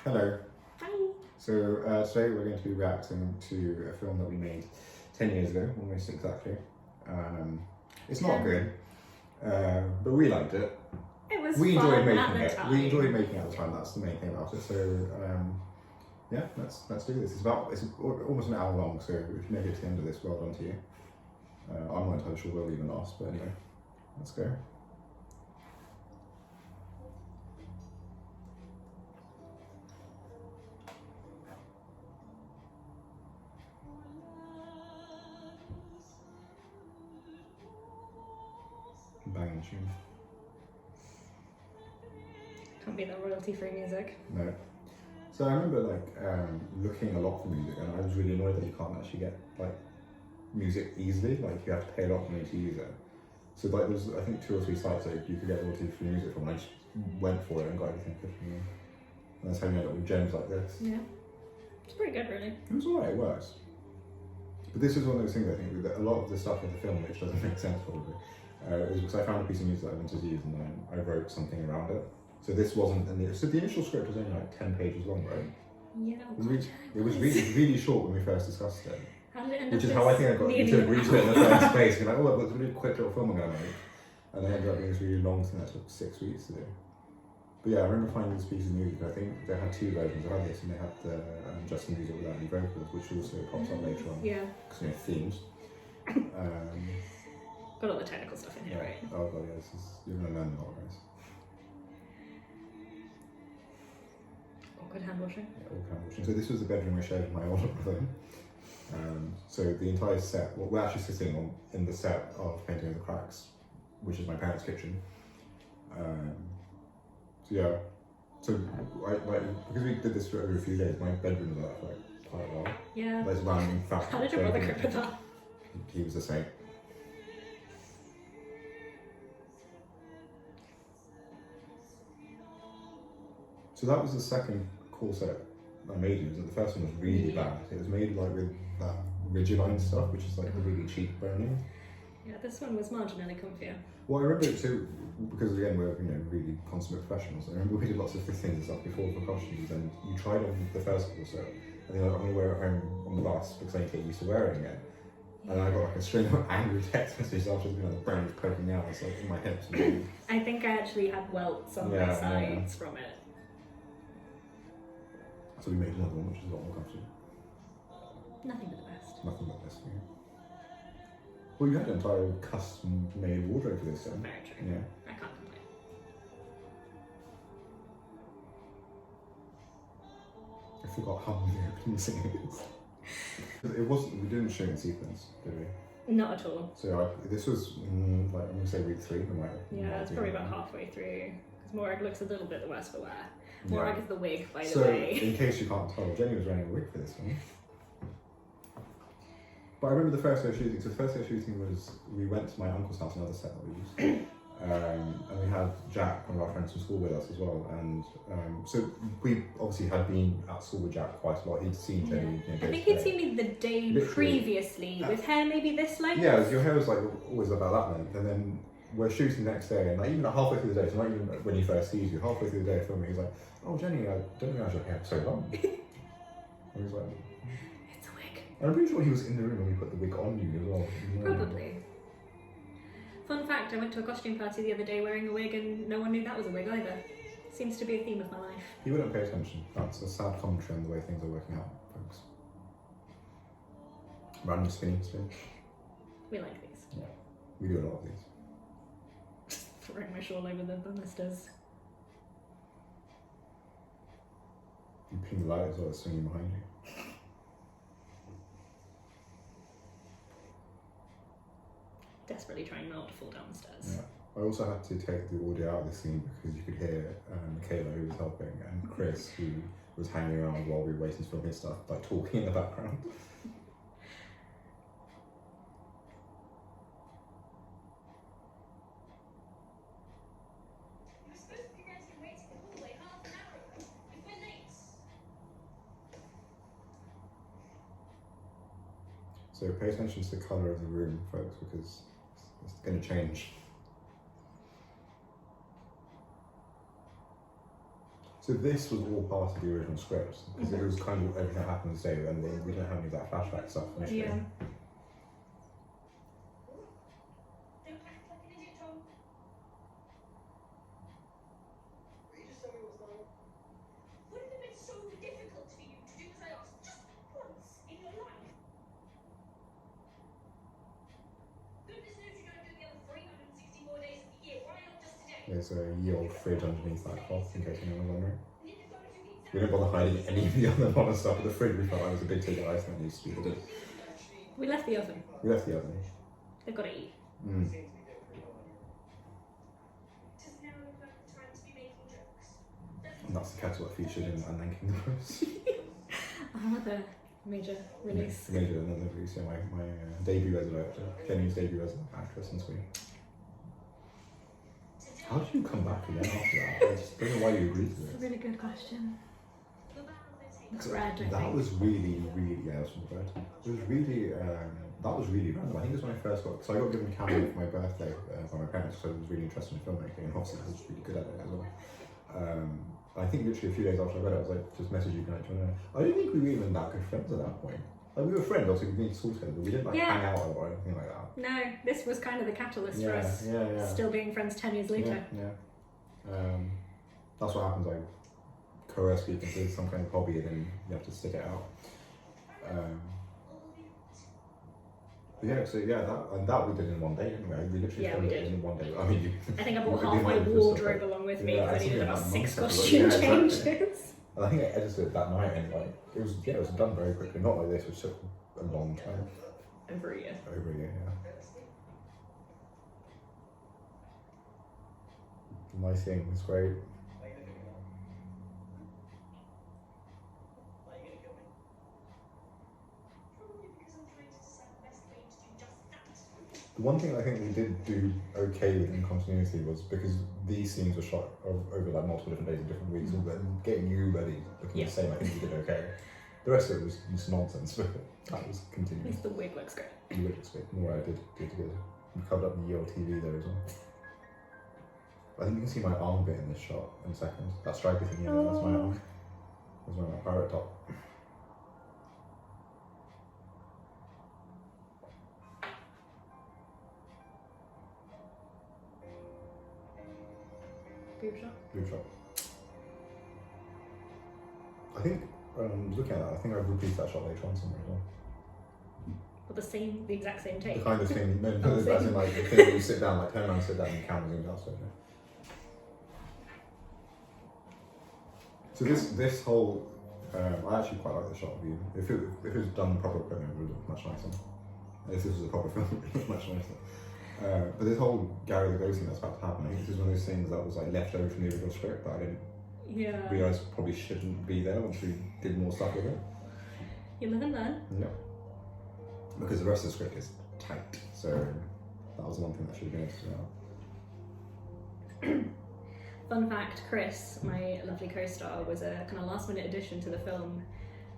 Hello. Hi. So today we're going to be reacting to a film that we made 10 years ago, almost exactly. It's not good, but we liked it. It was We fun enjoyed at making the it. time. We enjoyed making it at the time. That's the main thing about it. So yeah, let's do this. It's almost an hour long. So if you make it to the end of this, well done to you. I'm not entirely sure we'll even last, but anyway, let's go. Banging tune. Can't be that royalty-free music. No. So I remember looking a lot for music, and I was really annoyed that you can't actually get music easily. Like you have to pay a lot of money to use it. So there was I think 2 or 3 sites that you could get royalty-free music from. And I just went for it and got everything good from them. And that's how you end up with gems like this. Yeah. It's pretty good, really. It was alright. It works. But this is one of those things I think that a lot of the stuff in the film which doesn't make sense probably is because I found a piece of music that I wanted to use and then I wrote something around it. So this wasn't so the initial script was only like 10 pages long, right? Yeah. It was really short when we first discussed it. How did it end Which up is how I think I got you to agree to it in the first place. You're like, oh, that's a really quick little film I'm going to make. And then ended up being this really long thing that took 6 weeks to do. But yeah, I remember finding this piece of music. I think they had 2 versions. They had this and they had the just the music without any vocals, which also pops up later on. Yeah. Because, themes. Got all the technical stuff in here, right? Oh god, yeah, you're going to learn a lot, guys. Awkward hand washing. Yeah, all hand washing. So this was the bedroom I shared with my older brother. So the entire set, well, we're actually sitting in the set of Painting of the Cracks, which is my parents' kitchen. So yeah, so because we did this for over a few days, my bedroom was out for quite a while. Yeah. There's random fact. How did your brother cope with that? He was the same. So that was the second core set I made. The first one was really bad. It was made with that Ridgeline stuff, which is the really cheap branding. Yeah, this one was marginally comfier. Well, I remember too, because again we're really consummate professionals. I remember we did lots of things and stuff before for costumes, and you tried on the first core set, and then I'm going to wear it home on the bus because I need to get used to wearing it. And I got a string of angry text messages after the brand was poking out. It's in my hips. I think I actually had welts on my sides from it. So we made another one, which is a lot more comfortable. Nothing but the best. Nothing but this. Yeah. Well, you had an entire custom-made wardrobe for this, then. Very true. Yeah. I can't complain. I forgot how many opening scenes. It wasn't. We didn't shoot in sequence, did we? Not at all. So this was I'm going to say week 3. Yeah, it's probably about halfway through. Because Morag looks a little bit the worse for wear. Morag is the wig, by the way. So, in case you can't tell, Jenny was wearing a wig for this one. But I remember the first day of shooting. So the first day of shooting was we went to my uncle's house, another set that we used, and we had Jack, one of our friends from school, with us as well. And so we obviously had been at school with Jack quite a lot. He'd seen Jenny. I think he'd seen me the day previously with hair maybe this length. Yeah, your hair was always about that length, and then we're shooting the next day, and even halfway through the day, so not even when he first sees you, halfway through the day of filming, he's like, "Oh, Jenny, I didn't realise your hair was so long." And he's like, "It's a wig." And I'm pretty sure he was in the room when we put the wig on you as well. Probably. Fun fact, I went to a costume party the other day wearing a wig and no one knew that was a wig either. Seems to be a theme of my life. He wouldn't pay attention. That's a sad commentary on the way things are working out, folks. Random spinning. We like these. Yeah, we do a lot of these. Throwing my shawl over the ballistas. You ping the light as well as swinging behind you. Desperately trying not to fall down the stairs. Yeah. I also had to take the audio out of the scene because you could hear Michaela, who was helping, and Chris, who was hanging around while we were waiting to film his stuff, talking in the background. So pay attention to the colour of the room, folks, because it's going to change. So this was all part of the original script because it was kind of everything that happened this day, and we didn't have any of that flashback stuff initially. Yeah. Don't act like an idiot, Tom. Will you just tell me what's going on? Would it have been so difficult for you to do as I asked just once in your life? Goodness knows you don't do the other 364 days of the year. Why not just today? There's a ye-old fridge underneath that cloth, in case anyone was wondering. You didn't go to the We didn't bother hiding any of the other modern stuff, but the fridge we felt like was a big ticket item that needs to be did. We left the oven. We left the oven. They've got to eat. Mm. Does now look like the time to be making jokes? And that's the kettle that featured in Unlinking the Rose. Another major release. Major another release, yeah, my debut as an actor, Jenny's debut as an actress in Sweden. How did you come back again after that? I just don't know why you agreed to It's a it. really good question. It's red, I That think. was really, yeah, it was from bread. It was really, that was really random. I think it was when I first got, so I got given a camera for my birthday by my parents, so I was really interested in filmmaking, and obviously I was really good at it as well. I think literally a few days after I read it, I was like, just message you, can I join in? I didn't think we were even that good friends at that point. Like, we were friends, obviously we went to school together, but we didn't like Yeah. hang out or anything like that. No, this was kind of the catalyst for us yeah. still being friends 10 years later. Yeah. That's what happens. I coerce people into some kind of hobby, and then you have to stick it out. But yeah, so yeah, that we did in one day, didn't we? We literally Yeah, filmed we it did. in one day. I mean, you, I think I brought we half did my loads of stuff, wardrobe like- along with me Yeah, because I I think needed it about was 6 months costume after, yeah, exactly. changes. and I think I edited it that night, and like it was done very quickly. Not like this, which took a long time, Over a year. over a year. Yeah. Nice thing, it's great. Probably because I'm trying to decide the best way to do just that. The one thing I think we did do okay with in continuity was because these scenes were shot over like multiple different days and different weeks, and getting you ready looking Yeah. the same, I think we did okay. The rest of it was just nonsense, but that was At continuing. least the wig looks great. You would expect more. I did good. We covered up the Yale TV there as well. I think you can see my arm bit in this shot in a second. That striker thing, yeah, that's my arm. That's my pirate top. Boob shot. Blue shot. I think, looking at that, I think I've repeated that shot later on somewhere as well. But the exact same The take. kind of thing, no, Oh, as same. in like the thing where you sit down, like turn around, sit down, and the camera zooms out. So this whole, I actually quite like the shot of you. If it was done proper equipment, it would look much nicer. If this was a proper film, it would look much nicer. But this whole Gary the Ghost thing that's about to happen, I think this is one of those things that was like left over from the original script that I didn't Yeah. realise probably shouldn't be there once we did more stuff with it. You live and learn. No. Because the rest of the script is tight, so that was one thing that should have been edited out. Fun fact, Chris, my lovely co-star, was a kind of last minute addition to the film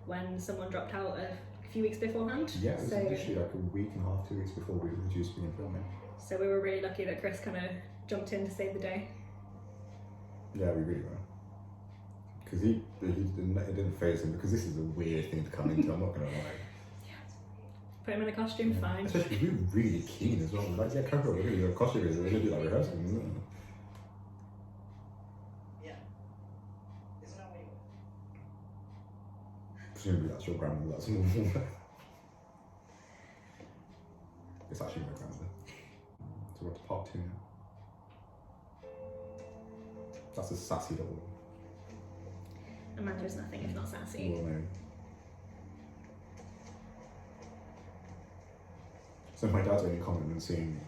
when someone dropped out a few weeks beforehand. Yeah, it was so, literally like a week and a half, 2 weeks before we were due to begin filming. so we were really lucky that Chris kind of jumped in to save the day. Yeah, we really were. Because it didn't phase him, because this is a weird thing to come into, I'm not going to lie. Put him in a costume, fine. Especially we were really keen as well. We're like, yeah, come on, we're going to do a costume, we're going to do like rehearsal. Yeah. Isn't that what you want? Presumably that's your grandmother, that's normal. It's actually my grandmother. So we're to part 2 now. That's a sassy little. Amanda is nothing if not sassy. Well known. So my dad's only comment on seeing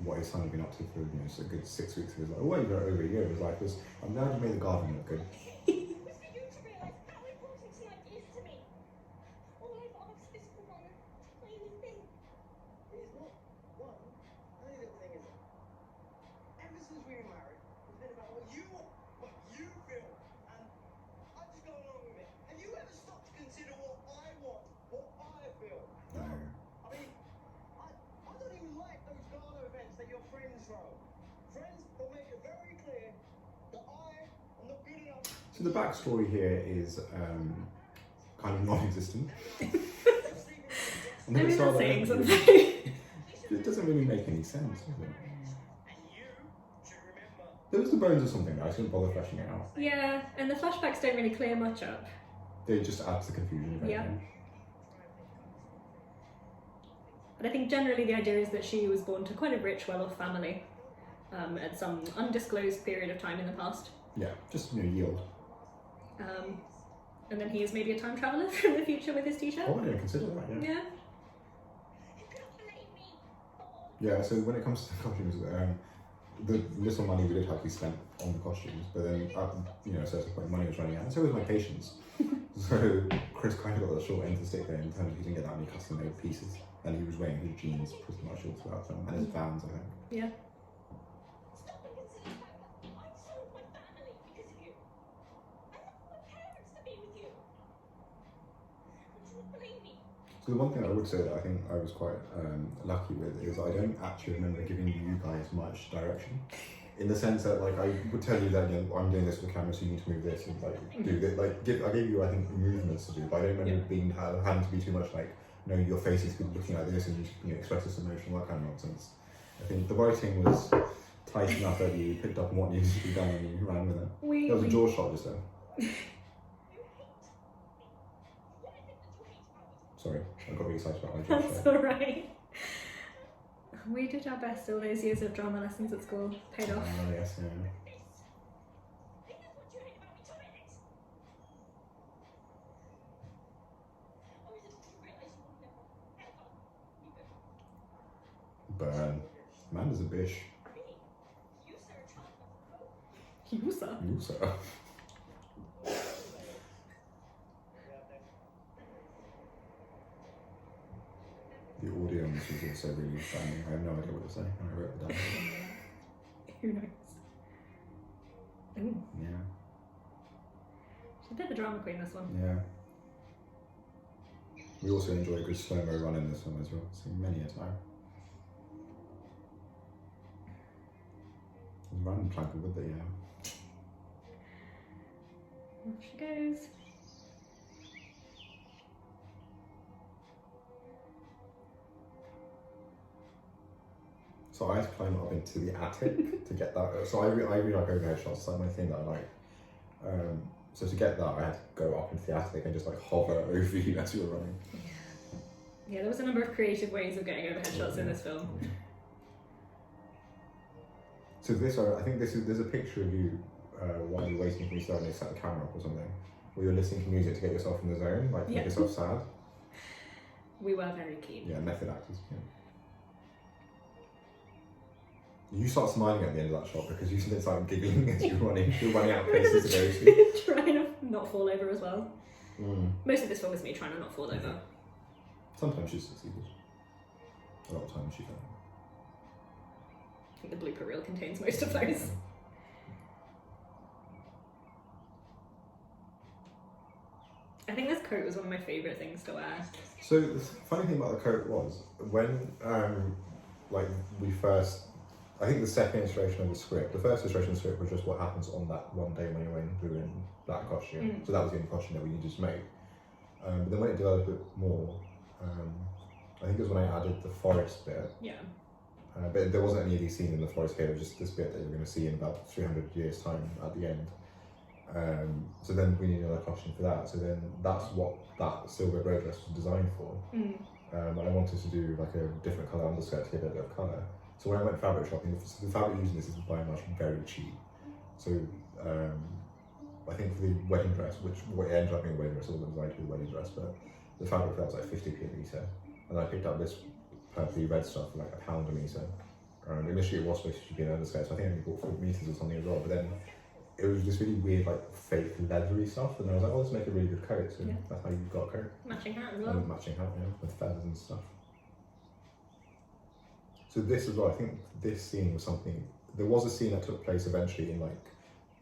what his son had been up to for a good 6 weeks. He was like, oh, well, you've got over a year. He was like, I'm glad you made the garden look good. It was for you to realise how important tonight is to me. All I've asked is for one tiny thing. It's not one tiny little thing, is it? Ever since we were married, it's been about what you feel, and I just go along with it. Have you ever stopped to consider what I want, what I feel? No. I mean, I don't even like those gala events that your friends throw. Friends will make it very clear that I am not good enough. So So the backstory here is kind of non-existent. And I then mean, it's that's rather saying empty. something. It doesn't really make any sense, does it? And you should remember. There was the bones of something that I didn't bother fleshing it out. Yeah, and the flashbacks don't really clear much up. They just add to the confusion. Yeah. But I think generally the idea is that she was born to quite a rich, well-off family at some undisclosed period of time in the past. Yeah, just yield. And then he is maybe a time traveller from the future with his t-shirt. Oh, I didn't consider that. Yeah. Yeah. You could have blamed me. Yeah. So when it comes to the costumes, the little money we did have we spent on the costumes, but then at a certain point money was running out, and so was my patience. So Chris kind of got the short end to stick there in terms of he didn't get that many custom-made pieces, and he was wearing his jeans pretty much all throughout them, and his Vans, I think. Yeah. Stop and consider the fact that I sold my family because of you. I left my parents to be with you. Would you blame me? So the one thing I would say that I think I was quite lucky with is I don't actually remember giving you guys much direction. In the sense that like I would tell you that I'm doing this with the camera, so you need to move this and like do this. Like I gave you I think movements to do, but I don't remember being having to be too much like no your face is looking like this and you express this emotion, that kind of nonsense. I think the writing was tight enough that you picked up on what needed to be done and you ran with it. There was a jaw shot just then. You hate me. What is it that you hate about me? Sorry, I got really excited about my jaw That's shot. alright. We did our best all those years of drama lessons at school. Paid off. Yes, yeah. This. I think that's what you hate about me, toilets. Or is it that you realise you will never, ever leave it? Burn. Amanda's a bish. Me? You, sir, a child of You, sir. You sir. The audio on this was also really funny. I have no idea what to say. I wrote it down. Who knows? Ooh, Yeah. she's a bit of a drama queen, this one. Yeah. We also enjoy a good slow-mo run in this one as well. Seen many a time. There's a random plank of wood there, yeah. Off she goes. So I had to climb up into the attic to get that. So I really like overhead shots. It's like my thing that I like. So to get that, I had to go up into the attic and just like hover over you as you were running. Yeah, there was a number of creative ways of getting overhead shots in this film. So this, I think there's a picture of you while you're waiting for me to start and they set the camera up or something, where you're listening to music to get yourself in the zone, like to Yeah. make yourself sad. We were very keen. Yeah, method actors. Yeah. You start smiling at the end of that shot because you start giggling as you're running. You're running out of places to go to. Trying to not fall over as well. Mm. Most of this film was me trying to not fall over. Sometimes she succeeded. A lot of times she failed. I think the blooper reel contains most of those. I think this coat was one of my favourite things to wear. So the funny thing about the coat was when like we first, I think the second iteration of the script, the first iteration of the script was just what happens on that one day when you're in blue and black costume. Mm. So that was the only costume that we needed to make. But then when it developed a bit more, I think it was when I added the forest bit. Yeah. But there wasn't any of these scenes in the forest here. It was just this bit that you're going to see in about 300 years' time at the end. So then we need another costume for that. So then that's what that silver grey dress was designed for. Mm. And I wanted to do like a different colour underskirt to give it a bit of colour. So when I went fabric shopping, the fabric using this is by and large very cheap. So I think for the wedding dress, which what it ended up being a wedding dress, it wasn't designed to be a wedding dress, but the fabric for that was like 50p a metre. And I picked up this purpley red stuff for like £1 a metre. Initially it was supposed to be an underskirt, so I think I only bought 4 metres or something as well, but then it was this really weird like fake leathery stuff, and I was like, oh, let's make a really good coat, so Yeah. that's how you've got a coat. Matching hat as And well. a matching hat, yeah, with feathers and stuff. So this as well, I think this scene was something, there was a scene that took place eventually in like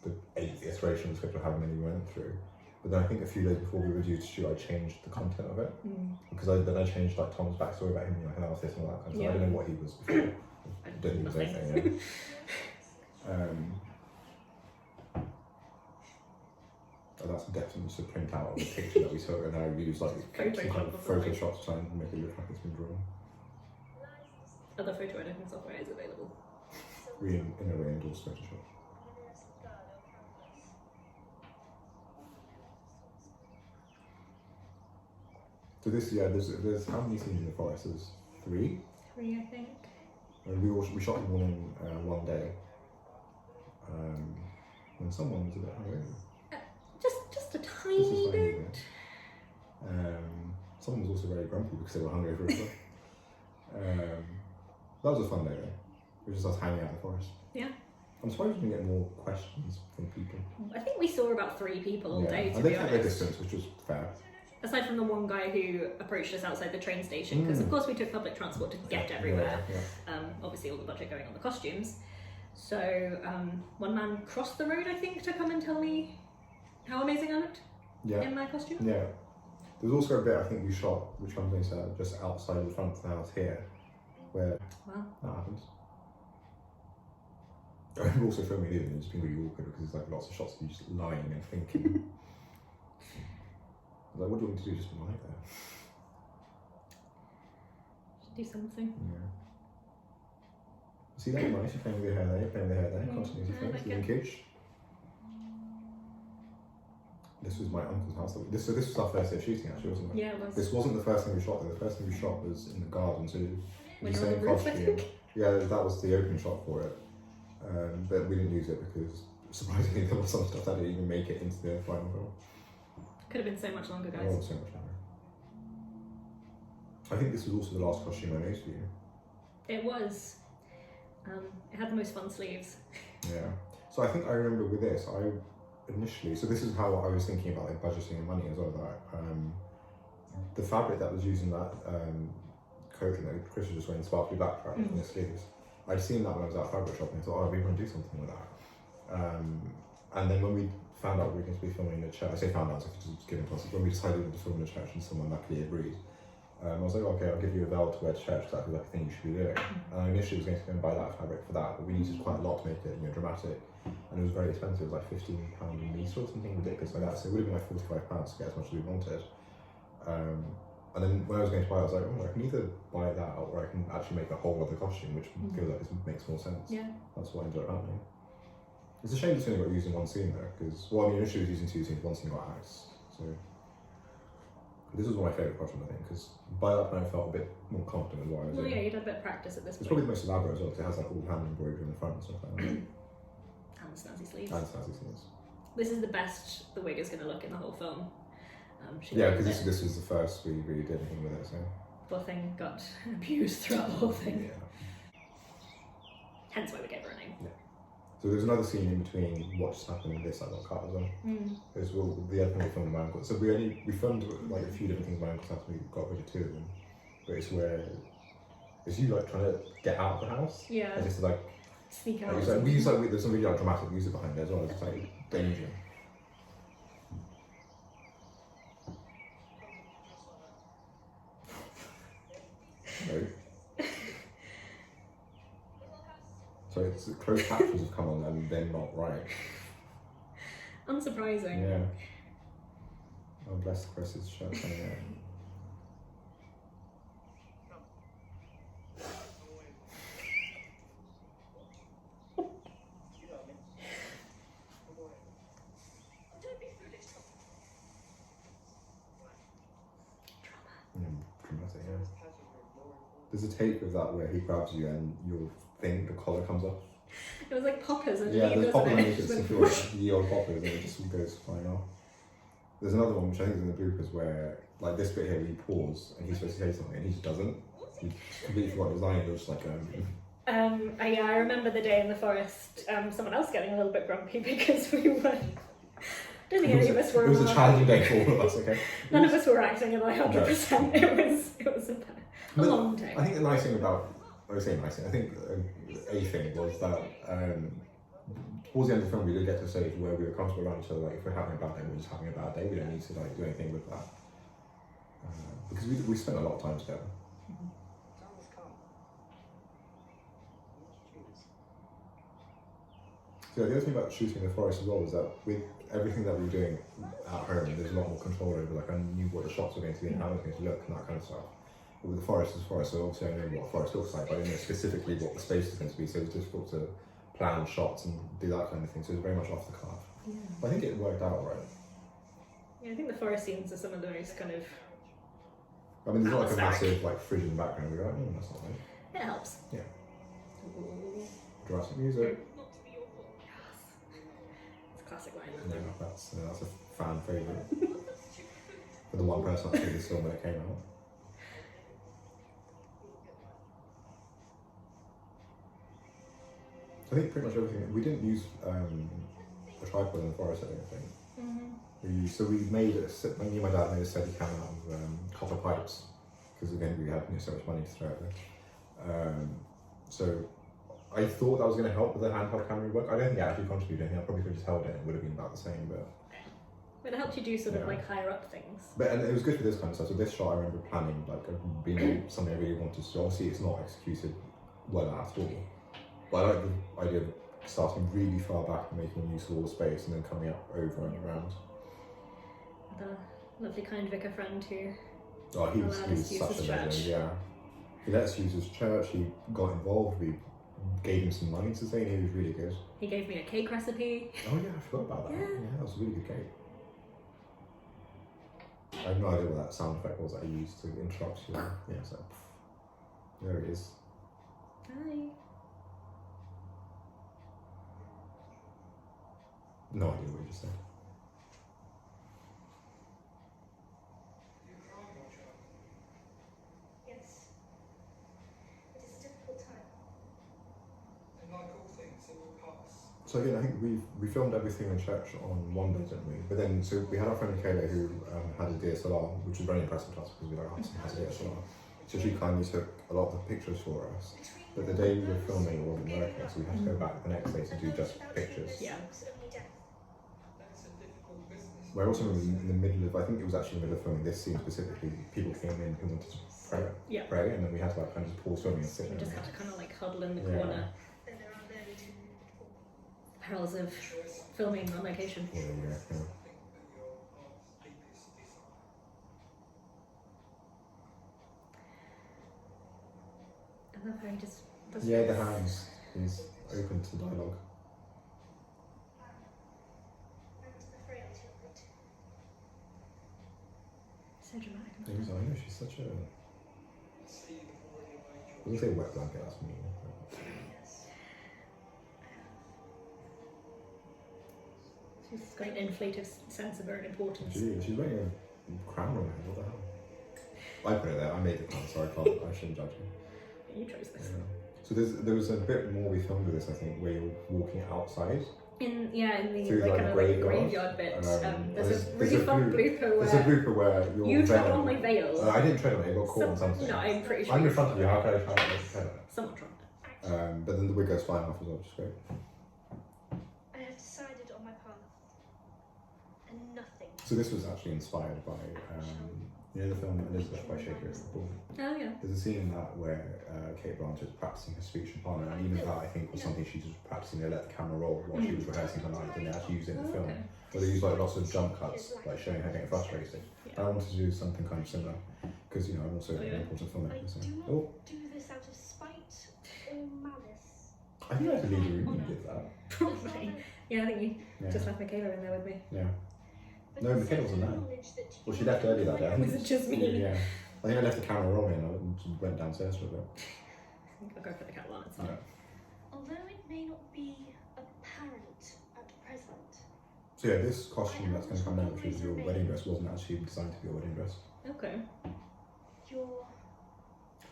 the 8th iteration of the script or however many we went through. But then I think a few days before we were due to shoot, I changed the content of it. Mm. Because I changed like Tom's backstory about him being like an artist and all that kind of stuff. Yeah. I don't know what he was before. I Don't think he was nothing. anything, yeah. that's definitely just a print out of the picture that we took, and now we use like some kind of Photoshop to try and make it look like it's been drawn. Other photo editing software is available. We in a way endorse Photoshop. So this, yeah, there's how many scenes in the forest? There's 3. 3, I think. And we shot them all in one day. When someone was a bit hungover. Just a This is tiny fine, bit. yeah. Someone was also very grumpy because they were hungover as well. That was a fun day though. It was just us hanging out in the forest. Yeah. I'm surprised we didn't get more questions from people. I think we saw about 3 people all Yeah. day, to And they be kept their honest. distance, which was fair. Aside from the one guy who approached us outside the train station, because of course we took public transport to get everywhere. Yeah. Obviously, all the budget going on the costumes. So one man crossed the road, I think, to come and tell me how amazing I looked Yeah. in my costume. Yeah. There's also a bit I think we shot, which I'm going to say, just outside the front of the house here, where Wow. that happens. I'm also filming it and it's been really awkward because there's like lots of shots of you just lying and thinking. Like, what do you want me to do? Just lie there? Should do something. Yeah. See, that's nice. You're playing with your hair there, you're playing with your hair there, continuity I frames, like it. linkage. This was my uncle's house. So this was our first day of shooting actually, wasn't it? Yeah, it was. This wasn't the first thing we shot though. The first thing we shot was in the garden, so it When was you're the on same the roof, I costume. think. Yeah, that was the opening shot for it. But we didn't use it because surprisingly there was some stuff that didn't even make it into the final film. Could have been so much longer, It guys. was so much longer. I think this was also the last costume I made for you. It was. It had the most fun sleeves. Yeah. So I think I remember with this, so this is how I was thinking about like budgeting and money as well. That the fabric that was used in that coat that Chris was just wearing, sparkly black fabric in the sleeves. I'd seen that when I was at fabric shop and I thought, oh, we want to do something with that. And then when we found out we were going to be filming in a church, I say found out, so it's just given to us. When we decided to film in a church and someone luckily agreed, I was like, okay, I'll give you a veil to wear to church, because that's like a thing you should be doing. And I initially was going to go and buy that fabric for that, but we needed quite a lot to make it, dramatic. And it was very expensive, it was like £15 a metre or something ridiculous like that. So it would have been like £45 to get as much as we wanted. And then when I was going to buy it, I was like, oh, I can either buy that or I can actually make a whole other costume, which feels like it makes more sense. Yeah. That's what ended up happening. It's a shame it's only got used in one scene though, because, well, I mean, initially it was using 2 scenes, one scene got axed. So this was one of my favourite costumes, I think, because by that point I felt a bit more confident in what I was Well, doing. yeah, you'd had a bit of practice at this It's point. probably the most elaborate as well, because it has like all hand embroidery in the front and stuff like that. And snazzy sleeves. And snazzy sleeves. This is the best the wig is going to look in the whole film. She Yeah, nailed because it. this was the first we really did anything with it, so. Poor thing got abused throughout the whole thing. Yeah. Hence why we gave her a name. So there's another scene in between what just happened and this that got cut as well. Because the other thing we filmed in my uncle. So we filmed like a few different things in my uncle's house. We got rid of 2 of them, but it's where it's you like trying to get out of the house. Yeah. And just like Sneak out. it's like we use like there's some really like dramatic music behind it as well. It's like danger. No. So it's closed captions have come on and they're not right. Unsurprising. Yeah. Oh, bless Chris's shirt. Yeah. Don't be foolish. Dramatic, yeah. There's a take of that where he grabs you and your thing, the collar comes off. It was like poppers underneath, Yeah, there's wasn't poppers it? underneath it, so like the old poppers, and it just goes flying off. There's another one which I think is in the bloopers where, like this bit here, we pause and he's supposed to say something and he just doesn't. He completely forgot his line. It was just like Yeah, I remember the day in the forest, someone else getting a little bit grumpy because we were. I don't think any of us were. It was a challenging day for all of us. Okay. None of us were acting at 100%. It was a But long day. I think the nice thing about, I would say nice thing, I think a thing was that towards the end of the film we did get to a stage where we were comfortable around each other, like if we're having a bad day, we're just having a bad day, we don't need to like do anything with that. Because we spent a lot of time together. So the other thing about shooting in the forest as well was that with everything that we were doing at home, there's a lot more control over. Like, I knew what the shots were going to be and how it was going to look and that kind of stuff. But with the forest is forest, so obviously I know what a forest looks like, but I didn't know specifically what the space is going to be, so it was difficult to plan shots and do that kind of thing. So it was very much off the cuff. Yeah. But I think it worked out right. Yeah, I think the forest scenes are some of the most kind of. I mean, there's not like a Atmospheric. massive like fridge in the background. We're like, that's not right. It helps. Yeah. Ooh. Jurassic music. Not to be your fault. It's a classic line. Yeah, that's a fan favourite. For the one person that saw this film when it came out. I think pretty much everything. We didn't use a tripod in the forest, I don't think. So we made me and my dad made a steady cam out of copper pipes because again we had so much money to throw out there. So I thought that was going to help with the handheld camera work. I don't think it actually contributed anything. I probably could have just held it and it would have been about the same. But it helped you do sort of Yeah. like higher up things. And it was good for this kind of stuff. So this shot I remember planning like being something I really wanted to do. Obviously it's not executed well at all. But I like the idea of starting really far back and making use of all the space and then coming up over and around. The lovely kind vicar friend who Oh, he was allowed us to use such a his legend, church. yeah. He let us use his church, he got involved, we gave him some money to say, and he was really good. he gave me a cake recipe. Oh yeah, I forgot about that. Yeah. Yeah, that was a really good cake. I have no idea what that sound effect was that I used to interrupt you. Yeah, so there it is. Hi. No idea what you just said. Yes. It is a difficult time. And like all things, it will pass. So again, I think we filmed everything in church on one day, didn't we? But then, so we had our friend Michaela who had a DSLR, which was very impressive to us because we were like, oh, has a DSLR. So she kindly took a lot of the pictures for us. But the day we were filming, it wasn't working, so we had to go back the next day to do just pictures. Yeah. Only death. That's a difficult business. Where also in the middle of, I think it was actually in the middle of filming this scene specifically, people came in who wanted to Yeah. pray, and then we had to like kind of just pause filming and sit You there. just had to kind of like huddle in the Yeah. corner. Then there are those who fall. Perils of filming on location. Yeah, yeah, yeah. Something that your heart's deepest desire. I love how he just does Yeah, the this. hands. He's open to dialogue. And the frailty of it. So dramatic. I know, she's such a. I see you've already made I wouldn't say wet blanket, that's mean. Yes. She's got an inflated sense of her own importance. She's wearing a crown on her head, what the hell? I put it there, I made the crown, so I shouldn't judge her. You chose this. Yeah. So there was a bit more we filmed with this, I think, where you're walking outside. In the Through, like like, kind of graveyard. like graveyard bit. There's a really there's a fun blue- blooper There's a where blooper where you're you tread veiled. on my veil. I didn't tread on it, it got caught on something. No, I'm pretty sure. I'm in front of you, how can I try to tread on it? Someone tried. But then the wig goes flying off as well, which is great. I have decided on my path. And nothing. So this was actually inspired by, you know the film Elizabeth by Shakespeare. Oh yeah. There's a scene in that where Kate Blanchett is practicing her speech in Parliament, and even that I think was something she was practicing. They let the camera roll while she was rehearsing her lines, and they actually used it in the Oh, film. okay. But they used like lots of jump cuts, like showing her getting frustrated. Yeah. And I wanted to do something kind of similar because I'm also Oh, yeah. an important I filmmaker. So. do not Oh, do this out of spite or malice. I think I had to leave the room when you did that. Probably. Yeah, I think you Yeah. just left Michaela in there with me. Yeah. But No, the Michaela wasn't certain there. knowledge that Well, you she left early that day. I think Was it just me? Yeah. I think I left the camera rolling and I went downstairs for a bit. I think I'll go for the cat one. It's fine. Yeah. Although it may not be apparent at present, So yeah, this costume that's going to come out, which is your wedding dress, wasn't actually designed to be a wedding dress. Okay. you're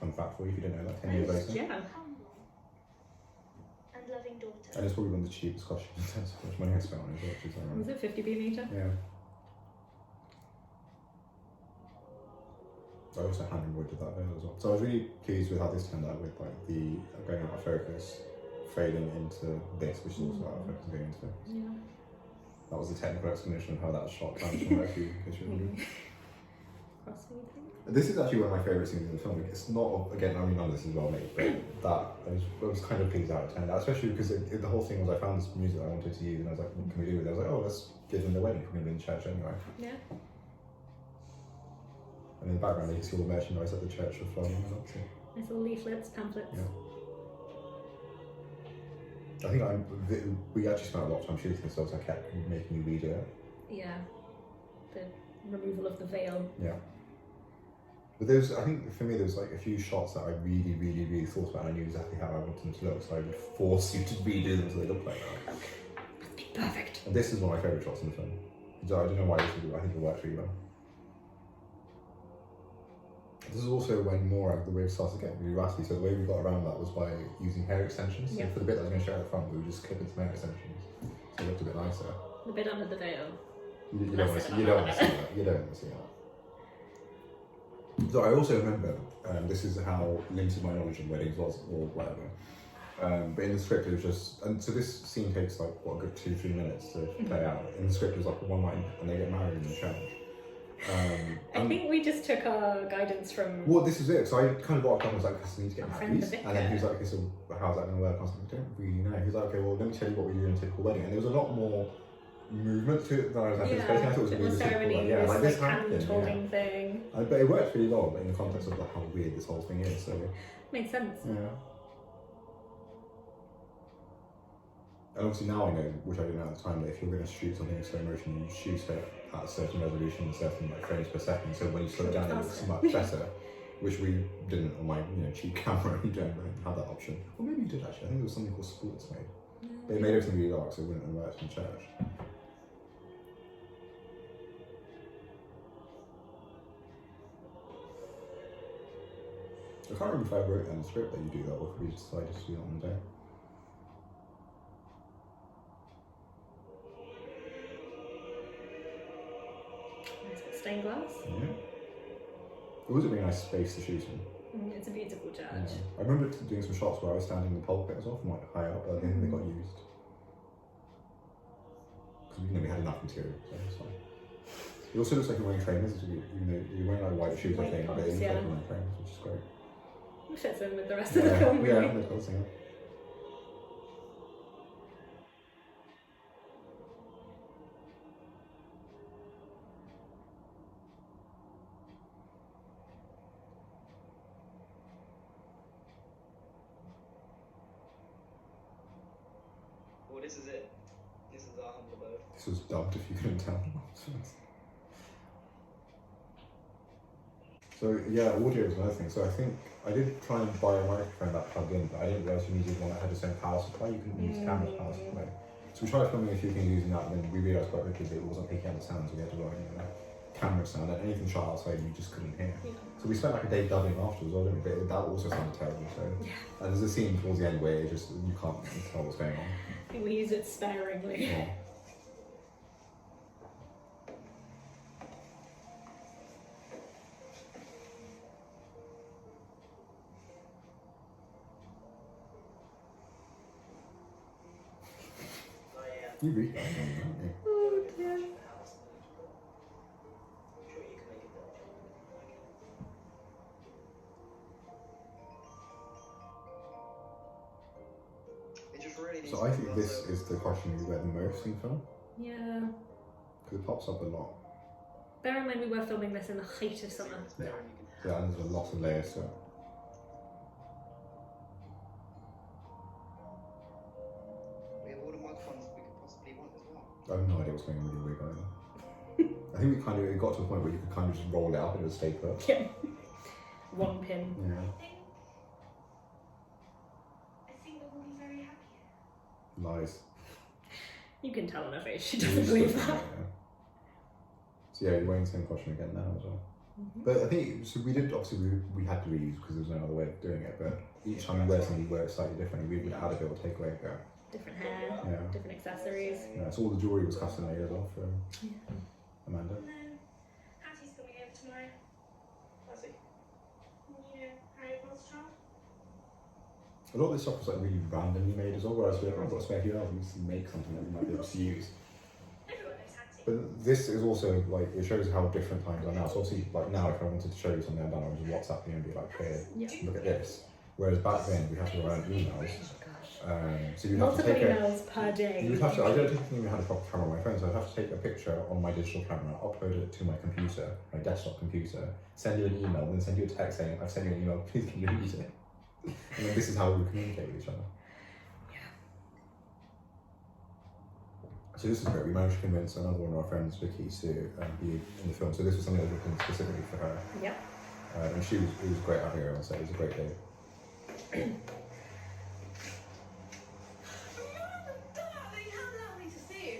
Fun fact for you if you didn't know that, 10 years later. Yeah. humble and loving daughter. And it's probably one of the cheapest costumes in terms of how much money I spent on it as well, which is Was it 50p a meter? Yeah. I also hand embroidered that veil as well. So I was really pleased with how this turned out with like the going out of focus, fading into this, which is also out of focus and going into focus. Yeah. That was the technical explanation of how that shot comes from Mercury, in case you remember. crossfading. This is actually one of my favourite scenes in the film. It's not, again, I mean, none of this is well made, but I was kind of pleased out of 10, especially because the whole thing was I found this music I wanted to use, and I was like, what can we do with it? I was like, oh, let's give them the wedding, we're going to be in church anyway. Yeah. And in the background, you can see all the merchandise at the church for flying. Nice little leaflets, pamphlets. Yeah. I think we actually spent a lot of time shooting this, so I kept making you read it. Yeah. The removal of the veil. Yeah. But I think for me, there was like a few shots that I really, really, really thought about, and I knew exactly how I wanted them to look, so I would force you to redo them so they look like that. Perfect. And this is one of my favourite shots in the film. So I don't know why this is, I think it works really well. This is also when more the wig started getting really raspy, so the way we got around that was by using hair extensions. So Yeah. for the bit that I was going to show at the front, we would just clip in some hair extensions, so it looked a bit nicer. The bit under the veil. You don't want to see that. You don't want to see that. So I also remember, this is how limited my knowledge of weddings was, or whatever. But in the script it was just, and so this scene takes like, what, a good 2-3 minutes to play out. In the script it was like one line, and they get married in the church. I think we just took our guidance from. Well, this is it. So I kind of got up and was like, I need to get Our married. friend the And then he was like, okay, so how's that going to work? I was like, I don't really know. He was like, okay, well, let me tell you what we do in a typical wedding. And there was a lot more movement to it than I was anticipating. I thought it was bit going more to be ceremony, simple. Like, this like happened. hand-holding Yeah. thing. But it worked really well, but in the context of like, how weird this whole thing is. So Made sense. yeah. And obviously now I know, which I didn't know at the time, that if you're going to shoot something in slow motion, you shoot it at a certain resolution, certain like frames per second. So when you slow it down, it looks much better. Which we didn't on my cheap camera. You don't have that option. Or maybe you did actually. I think there was something called Sports Mode. But it made everything really dark, so it wouldn't have worked in church. I can't remember if I wrote in the script that you do that, or if we just decided to do it on the day. Nice bit of stained glass. Yeah. It was a really nice space to shoot in. It's a beautiful church. Yeah. I remember doing some shots where I was standing in the pulpit as well, from like high up, but I didn't think they got used. Because we had enough material, so it's fine. It also looks like you're wearing trainers, even though you're wearing like white shoes, I White think, but it pumps, looks yeah. like you're wearing trainers, which is great. It fits in with the rest of the film, Yeah, really. that's what I was thinking. Well, this is it. This is our humble abode. This was dubbed, if you couldn't tell. So yeah, audio was another thing. So I think I did try and buy a microphone that plugged in, but I didn't realise you needed one that had the same power supply. You couldn't use camera power supply. So we tried filming a few things using that, and then we realised quite quickly that it wasn't picking up the sound, so we had to rely on camera sound, and anything shot outside you just couldn't hear. Yeah. So we spent like a day dubbing afterwards, didn't we? But that also sounded terrible. So and there's a scene towards the end where it just you can't tell what's going on. I think we use it sparingly. Yeah. You read that, don't you? Oh dear. I'm sure you can make it better. It just really needs So to I be think run this over. is the question we read the most in film, Yeah. because it pops up a lot. Bear in mind we were filming this in the height of summer. It's better when you can Yeah, and there's a lot of layers to it. We have all the microphones we could possibly want as well. I have no idea what's going on with your wig either. I think it got to a point where you could kind of just roll it up and it would stay put. Yeah. One pin. Yeah. I think that we'll be very happy. Lies. You can tell on her face she You doesn't just believe look at that. it, yeah. So yeah, you're wearing the same costume again now as well. Mhm. But I think, so we did, obviously we had to reuse because there was no other way of doing it, but each time we wear something, we wear it slightly differently. We would add a bit or take away a bit. Different hair, Yeah. different accessories. Yeah, so all the jewellery was custom made as well for Yeah. Amanda. And then Hattie's coming over tomorrow. I see. You know, Harry Potter's child. A lot of this stuff was like really randomly made as well, whereas we've got a spare few hours, we just make something that we might be able to use. Everyone knows Hattie. But this is also like it shows how different times are now. So obviously, like now, if I wanted to show you something I've done, I would just WhatsApp you and be like, "Here, Yeah. look at this." Whereas back then, we had to write emails. So you'd have to Multiple take a. emails per day. You'd have to. I don't even have a proper camera on my phone, so I'd have to take a picture on my digital camera, upload it to my computer, my desktop computer, send you an email, and then send you a text saying, "I've sent you an email. Please can you use it?" And then this is how we would communicate with each other. So this is great. We managed to convince another one of our friends, Vicky, to be in the film. So this was something that was written specifically for her. Yeah. And it was great out here on set. It was a great day. Darling, how lovely to see you.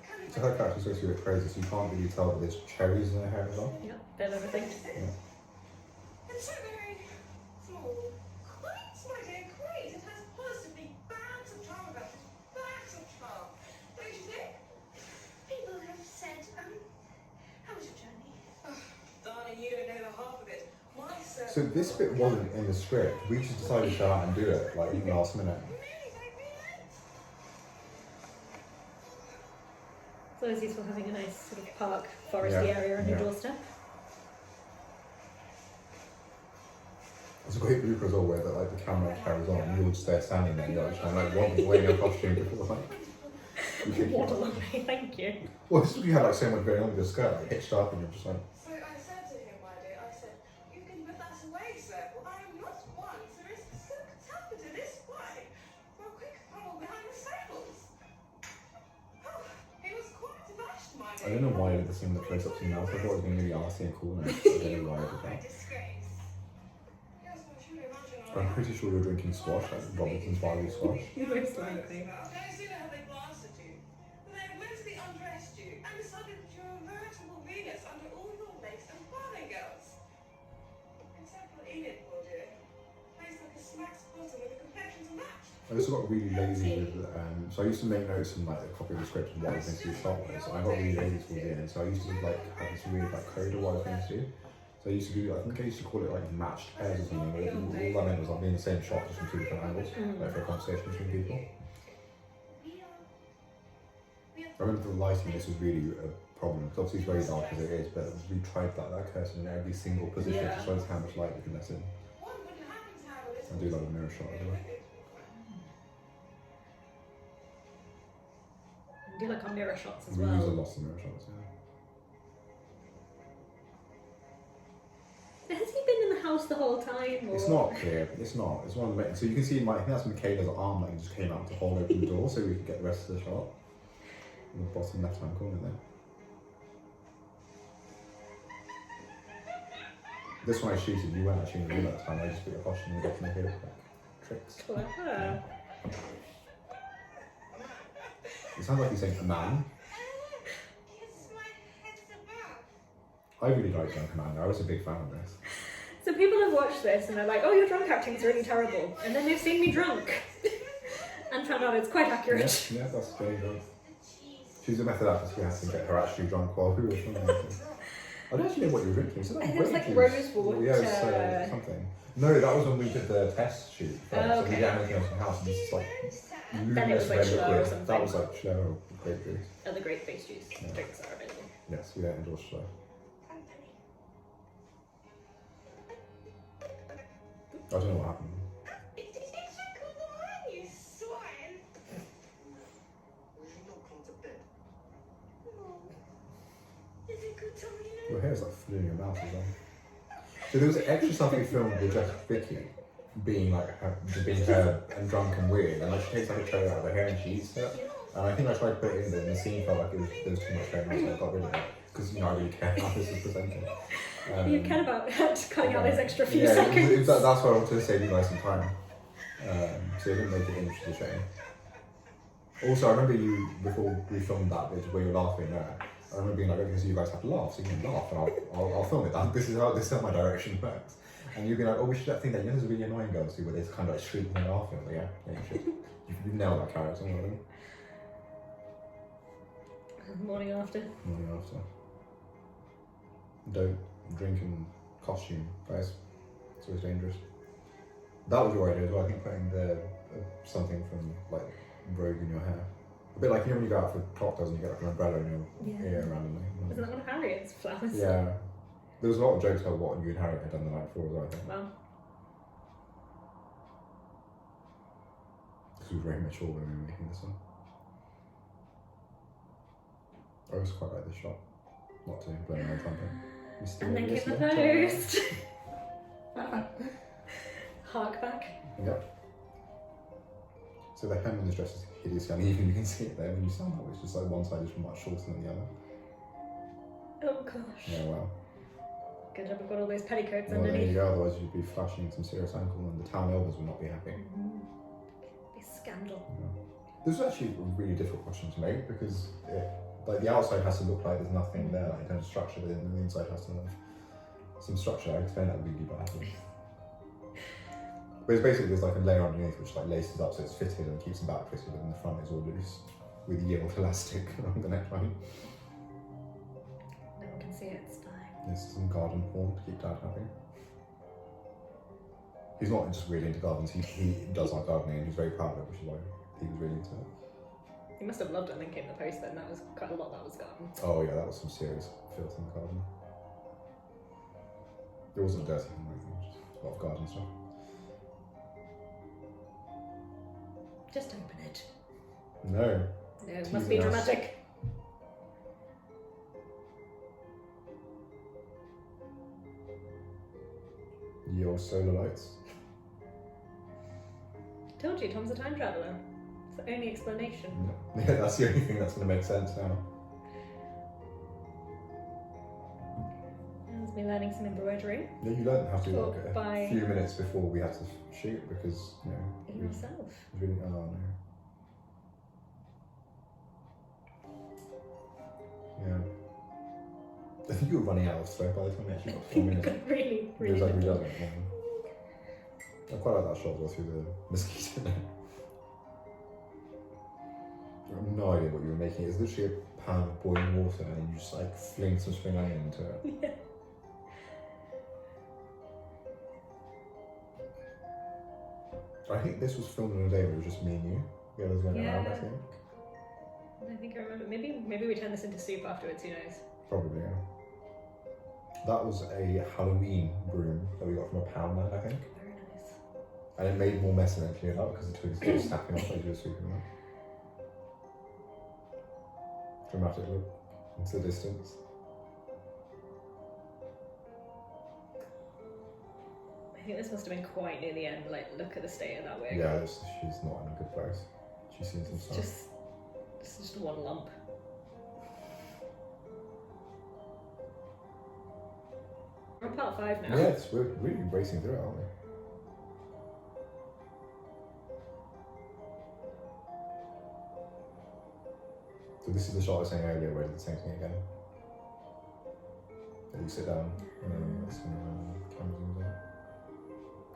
Come So her character's supposed to be a bit crazy, so you can't really tell, but there's cherries in her hair as well. Yeah, bit of everything. Yeah. It's so very small. Quite, my dear, quite. It has positively bags of charm about it. Bags of charm. Don't you think? People have said, how was your journey? Darling, you don't know the half of it. My So this bit wasn't in the script. We just decided to go out and do it, like even last minute. It's always useful having a nice sort of park, foresty Yeah, area on your yeah. doorstep. It's a great blooper as well, where the, like the camera carries on, and you're just there standing there, you're just like wearing a costume before like. You think, What a lovely, thank you. well, this is you had like so much going on with your skirt, like hitched up, and you're just like. So I said to him, my dear, I said, you can put that away, sir. Well, I am not one to risk silk taffeta this way. For a quick pummel behind the sables. Oh, he was quite abashed, my dear. I don't know why I did this in the close up to mouth. I thought it was going to be arty and cool, and I don't know why I did that. Disgrace. Yes, I should imagine I'm pretty sure you're drinking squash, like Robinson's barley squash. Most likely. No sooner had they glanced at you, than they mentally undressed you and decided that you're a veritable Venus under all your lace and farthingales. Except for Enid, poor dear. Placed like a smack's bottom with a complexion to match. I just got really lazy with, so I used to make notes in like a copy of the script of what I was going to do shot wise. I got really lazy towards the end, so I used to like have this weird like code of what I was going to do. So I used to do, I think I used to call it like matched pairs or something, where all that meant was like being the same shot just from two different angles, like for a conversation between people. I remember the lighting, this was really a problem, because obviously it's very dark as it is, but we tried that curtain in every single position to show us how much light we can let in. One wouldn't happen to have a little I do like a mirror shot as well. I do like our mirror shots as We use a well. lot of mirror shots, yeah. Has he been in the house the whole time? Or? It's not clear. It's not. It's one of the. So you can see, I think that's Michaela's arm that just came out to hold open the door, so we could get the rest of the shot. In the bottom left-hand corner there. This one I shooted. You weren't actually in the room at the time. I just put your costume and got to make it look like tricks. Clever. It sounds like he's saying a man. kiss my head's above. I really like Young Commander. I was a big fan of this. So people have watched this and they're like, oh, your drunk acting's really terrible. And then they've seen me drunk. And found out it's quite accurate. Yeah, that's very good. The cheese. She's a method actress. We had to get her actually drunk while we were filming. I don't actually know what you were drinking. So I think it was like rose water. Yeah, it was something. No, that was when we did the test shoot. Oh, So we okay. did anything else in the house and it's like Then it was luminous like red Schlo or liquid. something. That was like Schlo, grape juice. Other great face juice Yeah. drinks are available. Yes, we don't endorse Schlo. Company. I don't know what happened. It's a cool one, you swine. Will you not come to bed? Is it good time, you know? Your hair's like filling your mouth as well. So there was extra stuff we filmed with just Vicky being like her and drunk and weird, and like she takes like a tray out of her hair and she eats it. And I think I tried to put it in there, and the scene felt like there was too much going on, so I got rid of it because I really care how this is presented. You care about cutting out those extra few yeah, seconds. that's why I wanted to save you guys some time. So it didn't make it in, which is a shame. Also, I remember you, before we filmed that bit where you're laughing there, I remember being like, okay, so you guys have to laugh, so you can laugh, and I'll film it. This is how my direction works. And you'd be like, oh, we should do that thing that, you know, there's a really annoying girls do where they kind of like shrieking and laughing. I was like, yeah, you should. You've nailed that character, you know what I mean? Morning after. Morning after. Don't drink in costume, guys. It's always dangerous. That was your idea as well, I think, putting the something from like Rogue in your hair. A bit like, you know, when you go out for cocktails and you get like an umbrella in your Yeah. ear randomly. Isn't that one of Harriet's flowers? Yeah. There was a lot of jokes about what you and Harriet had done the night before as well, I think. Well, Because we were very mature when we were making this one. I always quite like this shot. Not to blow my own trumpet. and then Mysterious came the letter. post. Hark back. Yep. So the hem in this dress is hideously uneven. You can see it there when you stand up. It's just like one side is much shorter than the other. Oh gosh. Yeah, well. Good job we've got all those petticoats Well, there you underneath. go. Otherwise, you'd be flashing some serious ankle, and the town elders would not be happy. Be scandal. This is actually a really difficult question to make because like the outside has to look like there's nothing there, like in terms of structure, but then the inside has to have some structure. I explained that really badly. But it's basically there's like a layer underneath which like laces up so it's fitted and keeps the back fitted, and the front is all loose with yield elastic along the neckline. No one can see it, it's fine. This is some garden porn to keep Dad happy. He's not just really into gardens, he does like gardening and he's very proud of it, which is why he was really into it. He must have loved it and then came the post then. That was quite a lot that was gone. Oh yeah, that was some serious filth in the garden. It wasn't dirty or anything, just a lot of garden stuff. Just open it. No. No, it must be Teasing us. dramatic. Your solar lights. Told you, Tom's a time traveller. It's the only explanation. Yeah, that's the only thing that's going to make sense now. Has me learning some embroidery. Yeah, you learned how to Taught like a by- few minutes before we had to shoot because, you know, You we yourself. really, oh no. Yeah. I think you were running out of thread by the time we actually got filming it. really, It really. was like little. redundant. Yeah. I quite like that shot as well through the mosquito net. I have no idea what you were making. It's literally a pan of boiling water and you just like fling some spring onion into it. Yeah. I think this was filmed on a day where it was just me and you. The others went around, I Yeah. think. I think I remember. Maybe we turn this into soup afterwards. Who knows? Probably, yeah. That was a Halloween broom that we got from a pound man, I think. Very nice. And it made more mess than it cleared up because the twigs kept snapping off as you were sweeping them up. Dramatic look into the distance. I think this must have been quite near the end. Like, look at the state of that wig. Yeah, she's not in a good place. She's seen some It's stuff. just one lump. We're on part 5 now. Yeah, we're really racing through it, aren't we? So this is the shot I was saying earlier where I did the same thing again. That you sit down and then that's when the camera zooms out.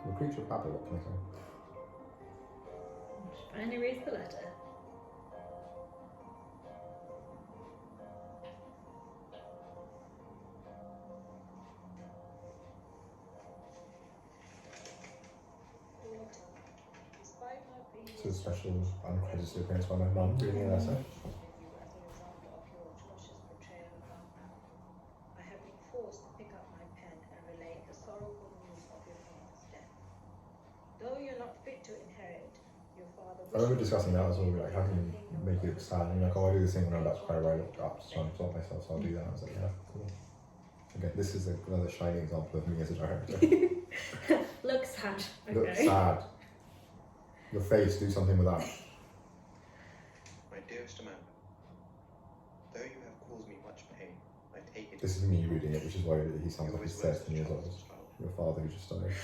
I'm a creature of habit, what can I say? Finally reads the letter. So a special uncredited appearance by my mum reading a letter. I have been forced to pick up my pen and relay the sorrowful news of your father's death. Though you're not fit to inherit, your father. I remember discussing that as well, like how can you make it sad? And you're like, oh, I do this thing when I'm about to cry right up to try and stop myself, so I'll do that. I was like, yeah, cool. Okay, this is another shining example of me as a director. Look sad. Okay. Look sad. Your face, do something with that. My dearest Amanda, though you have caused me much pain, I take it This is me reading it, which is why he sounds you like he's always were 13 years such a old. child. Your father who just died.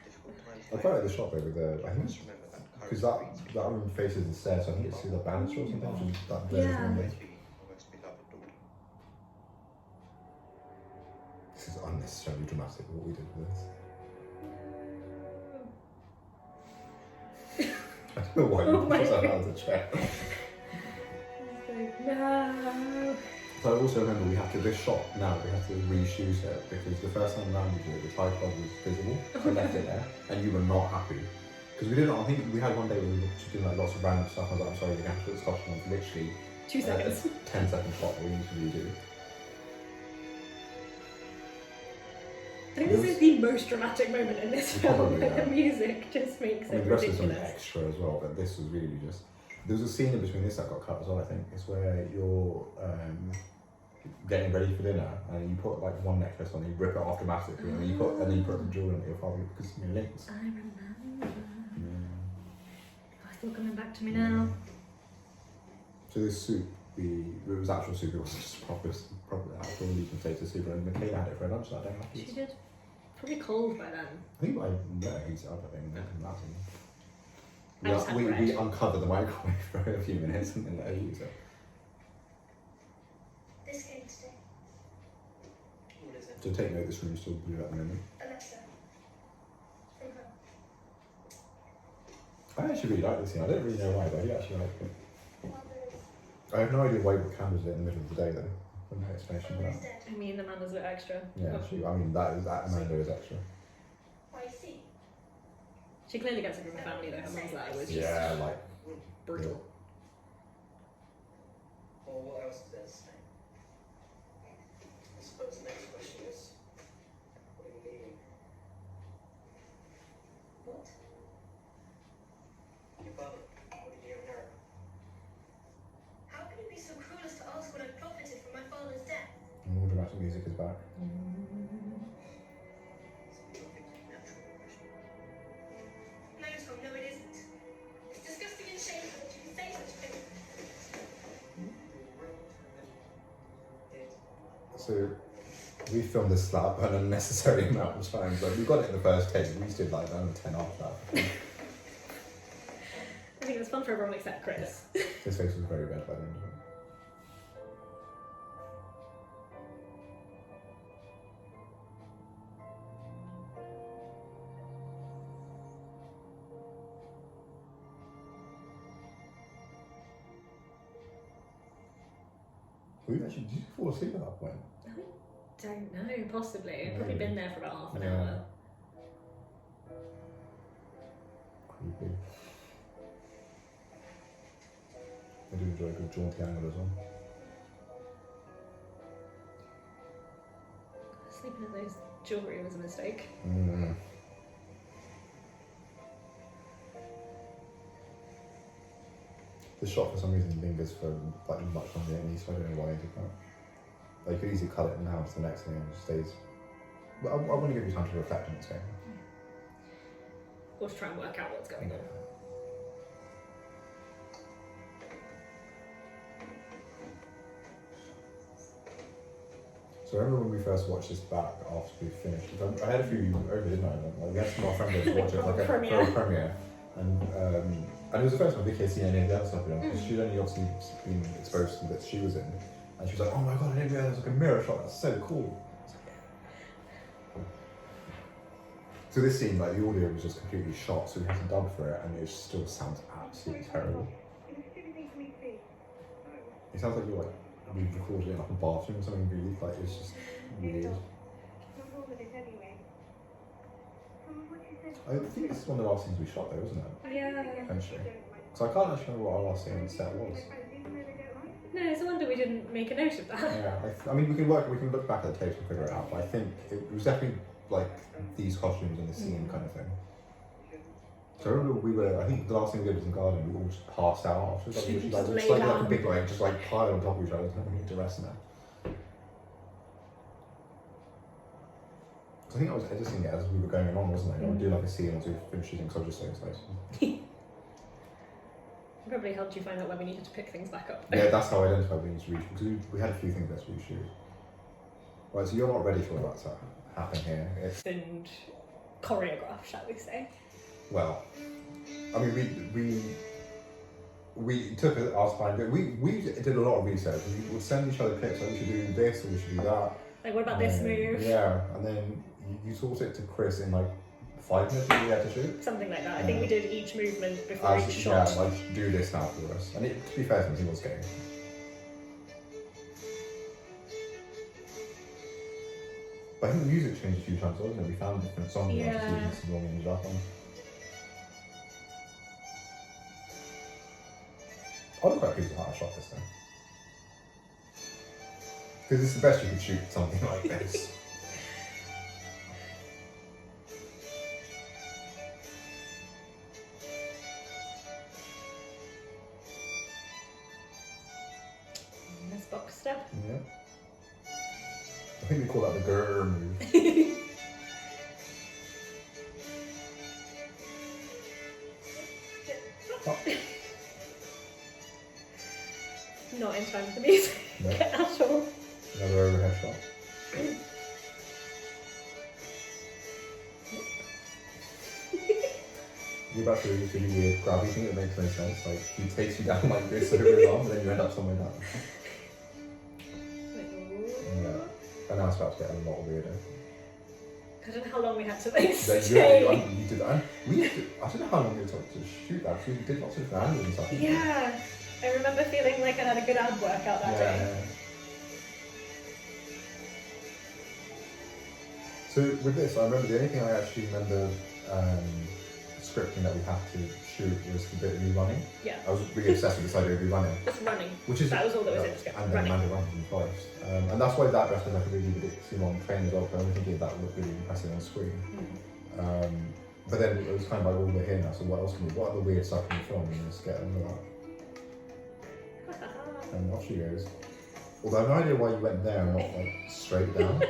Difficult times I quite like the shot over there. I think must remember that because courage that room faces the stairs, so I think it's through the banister or something. Which is that glaze Yeah. window. to be your most beloved daughter. This is unnecessarily dramatic. What we did with this. I don't know why you Oh my pushed that God. out of the chair. No. So I also remember we had to this shot now we had to reshoot it because the first time around we did it, the tripod was visible. So I left it there, and you were not happy Because we didn't. I think we had one day where we were just doing like lots of random stuff. I was like, I'm sorry, you're gonna have to put this costume on for literally 2 seconds. 10-second shot that we need to redo. I think this is the most dramatic moment in this film. Probably, But yeah. the music just makes I mean, it the rest of ridiculous. something extra as well, but this was really just. There was a scene in between this that got cut as well. I think it's where you're getting ready for dinner and you put like one necklace on, you rip it off dramatically, and then you put the jewelry on your father because you're links. I remember. Yeah. Oh, it's all coming back to me now. So this soup, it was actual soup. It wasn't just proper actual meat and potato soup. And Michaela had it for lunch that day. She did. Probably cold by then. I think I let her heat it up. I think I just had we bread. uncovered the microwave for a few minutes and then let her use it. This came today. What is it? So take note, this room is still blue at the moment. Alexa. From her. I actually really like this scene. I don't really know why, but I do actually like it. Mother's. I have no idea why we put candles lit in the middle of the day though. No explanation for Father's that. dead. I mean, Amanda's a bit extra. Yeah, But I mean that Amanda is extra. I see. she clearly gets it from the family though. Her mum's letter was just Yeah, like brutal. Well, what else does that say? I suppose the next question is, what are you meaning? What? Your father, what did you inherit? How can you be so cruel as to ask what I profited from my father's death? all dramatic music is back. It's a perfectly natural question. No, Tom, no, it isn't. It's disgusting and shameful that you can say such things. So we filmed this slap an unnecessary amount of times. Like we got it in the first take. We did like 9 or 10 after that. I think it was fun for everyone except Chris. His face was very red by the end of it. Did you fall asleep at that point? Don't know, possibly. I've probably Maybe. been there for about half an Yeah. hour. Creepy. I do enjoy a good jaunty angle as well. Sleeping at those jewellery was a mistake. Mm. The shot for some reason lingers for like much longer than it needs, so I don't know why I did that. Like, you could easily cut it now to the next thing and it just stays. But I want to give you time to reflect on what's going on. Or to try and work out what's going on. So I remember when we first watched this back after we finished. I had a few over, didn't I? Like, we had some of our friends over watch it, like Premiere. for a premiere. And it was the first time Vicky had seen any of the other stuff we'd done, because she'd only obviously been exposed to that she was in. And she was like, oh my god, I didn't realise there was like a mirror shot, that's so cool. So this scene, like the audio was just completely shot, so we had to dub for it, and it still sounds absolutely terrible. It was a stupid thing for me to be. It sounds like you're like, we recorded it in like a bathroom or something really, like it's just weird. Not all of it anyway. From what you said. I think this is one of the last scenes we shot though, wasn't it? Yeah. Eventually. Because I can't actually remember what our last scene on set was. No, it's a wonder we didn't make a note of that. Yeah, I mean we can look back at the tapes and figure it out, but I think it was definitely like these costumes and the scene kind of thing. So I remember I think the last thing we did was in Garden, we all just passed out afterwards. Like, we Just like, lay it's like a down. big like, just like pile on top of each other, and we need to rest now. I think I was editing it as we were going along, wasn't I? I would do like a scene once we finished shooting because I was just so excited. It probably helped you find out where we needed to pick things back up. Yeah, that's how I identified we need to reshoot, because we had a few things that we reshoot. Right, so you're not ready for what's to happen here. And choreographed, shall we say. Well, I mean, we took our time, but we did a lot of research. We would send each other clips, like we should do this or we should do that. Like, what about this move? Yeah, and then you taught it to Chris in like 5 minutes that we had to shoot. Something like that. I think we did each movement before each shot. Yeah, like do this now for us. And to be fair to him, he was getting it. But I think the music changed a few times, wasn't it? We found different songs and Yeah. this is what we ended up on. I was quite pleased with how I shot this though. Because it's the best you could shoot something like this. This box stuff. Yeah. I think we call that the grrr move. Not in time for the music No. at all. Another overhead shot. You're about to do this really weird grabby thing that makes no sense. Like he takes you down like this over his arm, and then you end up somewhere down. Yeah. And now it's about to get a lot weirder. I don't know how long we had to like Then stay. you did that. And we had to, I don't know how long it took to shoot that because we did lots of random and stuff. didn't we? Yeah. I remember feeling like I had a good ab workout that day. Yeah. So with this, I remember the only thing I actually remember scripting that we had to shoot was the bit of me running. Yeah. I was really obsessed with this idea of me running, Just running. which is That was all that was in the script. And then Running. Amanda runs in the forest, and that's why that dressed as like a really ridiculously long train as well. Because I was thinking that would look really impressive on screen. But then it was kind of like, well, we're here now, so what else can we? What other weird stuff can we film? And just get under that. And off she goes. Although I have no idea why you went there and not like straight down.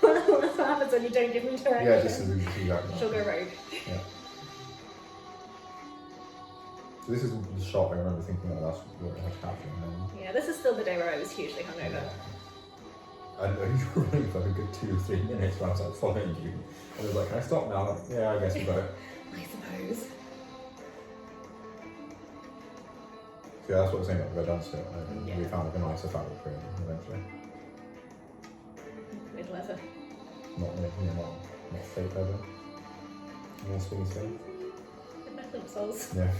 Well, that's what happens when you don't give them direction. Yeah, just as exactly. She'll go rogue. Yeah. So this is the shot I remember thinking that that's what it had happened. Yeah, this is still the day where I was hugely hungover. And you were running for a good 2 or 3 minutes while I was like following you. And I was like, can I stop now? Like, yeah, I guess we got it. I suppose. So yeah, that's what I was saying about the red dumpster. Yeah. We found like a nicer fabric for it eventually. Mid leather. Not fake leather. More swing stuff. With my plimsolls. Yeah.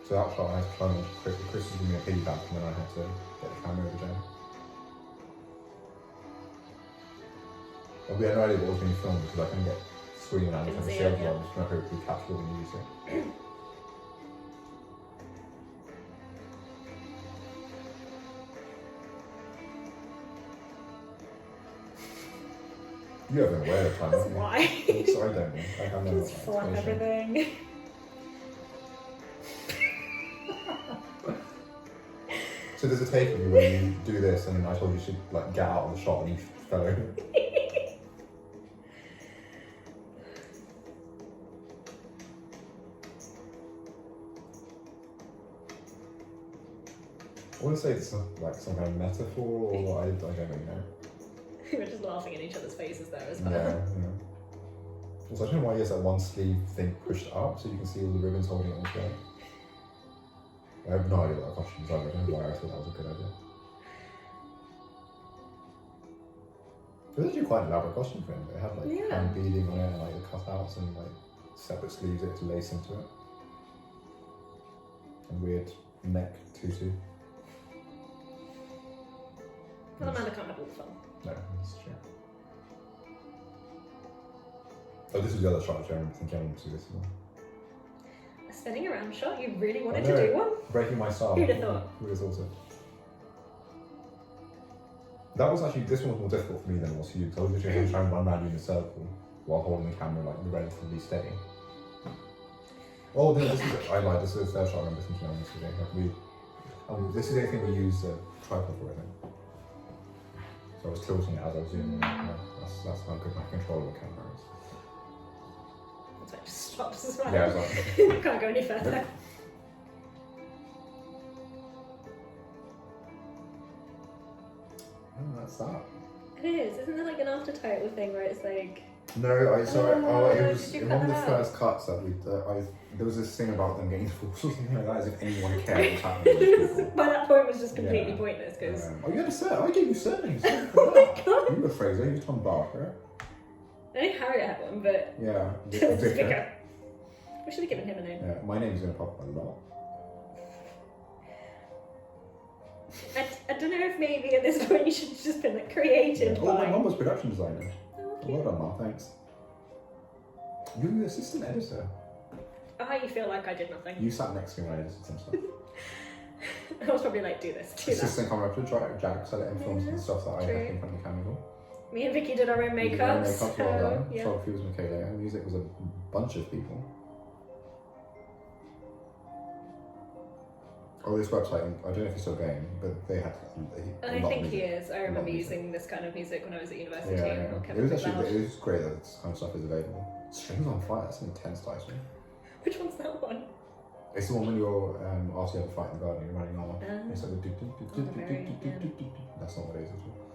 So that shot I had to climb on Chris was giving me a piggyback and then I had to get the camera over Jen. Well, we had no idea what was being filmed because I couldn't get screen and Didn't from the see shield it, yeah. I was trying to hopefully capture all the music. You have been aware of time, That's haven't you? why. Oops, I don't know. Like, I'm never Just flap explanation. everything. So there's a take of you where you do this and I told you to like get out of the shot and you fell over. I want to say it's like some kind of metaphor or I don't really know. We were just laughing in each other's faces there as well. Yeah. Also, I don't know why he has that one sleeve thing pushed up so you can see all the ribbons holding it on together. I have no idea what that costume is either. I don't know why I thought that was a good idea. It was actually quite an elaborate costume for him. It had like Yeah. hand beading on it and like the cutouts and like separate sleeves it to lace into it. And weird neck tutu. Well, Amanda can't have all the fun. No, that's true. Oh, this was the other shot which I remember thinking I wanted to do this one. A spinning around shot? You really wanted I to know. do one? Breaking my style. Who'd have thought? Who would have thought it? That was actually, this one was more difficult for me than it was for you, because I was literally trying to run around you in a circle while holding the camera like relatively steady. Oh, no, this is, I lied, this is the third shot I remember thinking I wanted to do. Like this is the only thing we use the tripod for, I think. So I was tilting it as I was zooming in. Yeah, that's how good my control of the camera is. That's why it just stops as well. Yeah, I was like, Can't go any further. Nope. oh, that's that. It is. Isn't there like an after-title thing where it's like... No, it was did you in cut one of the that out? first cuts that we. There was this thing about them getting divorced or something like that, as if anyone cared what's happening to these people. By that point it was just completely Yeah. pointless because... Oh, you had a surname. I gave you surnames. Oh my god! You were Fraser. You were Tom Barker. I know Harriet had one, but Yeah. it was just Vicar. Vicar. We should have given him a name. Yeah, my name's gonna pop up a lot. I don't know if maybe at this point you should have just been like created Yeah. Oh, my by... mum was production designer. Oh, Well done, Mum, thanks. You're the assistant editor. I feel like I did nothing. You sat next to me when I edited some stuff. I was probably like, do this, do that. Assistant camera operator, Jack, so I let him film some stuff that I True. had in front of the camera for. Me and Vicky did our own We did our own makeup. makeup, well So, done. yeah. Photography was Michaela, and music was a bunch of people. Oh, this website, I don't know if it's still going, but they had a I lot think of he music. is. I A lot of remember music. using this kind of music when I was at university. Yeah, and yeah. kept It was it loud. actually, it was great that this kind of stuff is available. Strings on Fire, that's an intense title. Which one's that one? It's the one when you're after you have a fight in the garden, you're running on. It's like very, that's not what it is at all.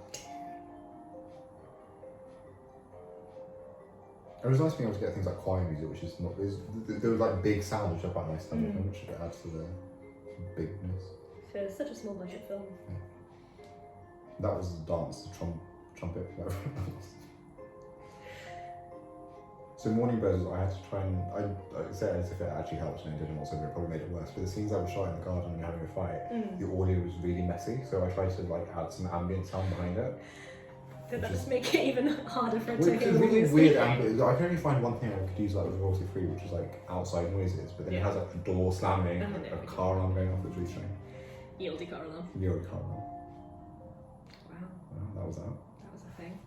It was nice being able to get things like choir music, which is not. There was like big sounds, which are quite nice to have, which adds to the bigness. For such a small budget film. That was the dance, the trumpet. So Morning Birds, I had to try and I say it as if it actually helped, and it didn't. Also, it probably made it worse. But the scenes that were shot in the garden and having a fight, the audio was really messy. So I tried to like add some ambient sound behind it. Did that Which just make it even harder for it Well, to it's hear really what weird. you're speaking? I can only find one thing I could use like with royalty free, which is like outside noises. But then it Yeah. has like a door slamming, Oh, there a we go. car alarm going off that's really strange. Yieldy car alarm. The old car alarm. Wow, Well, that was that. that was a thing.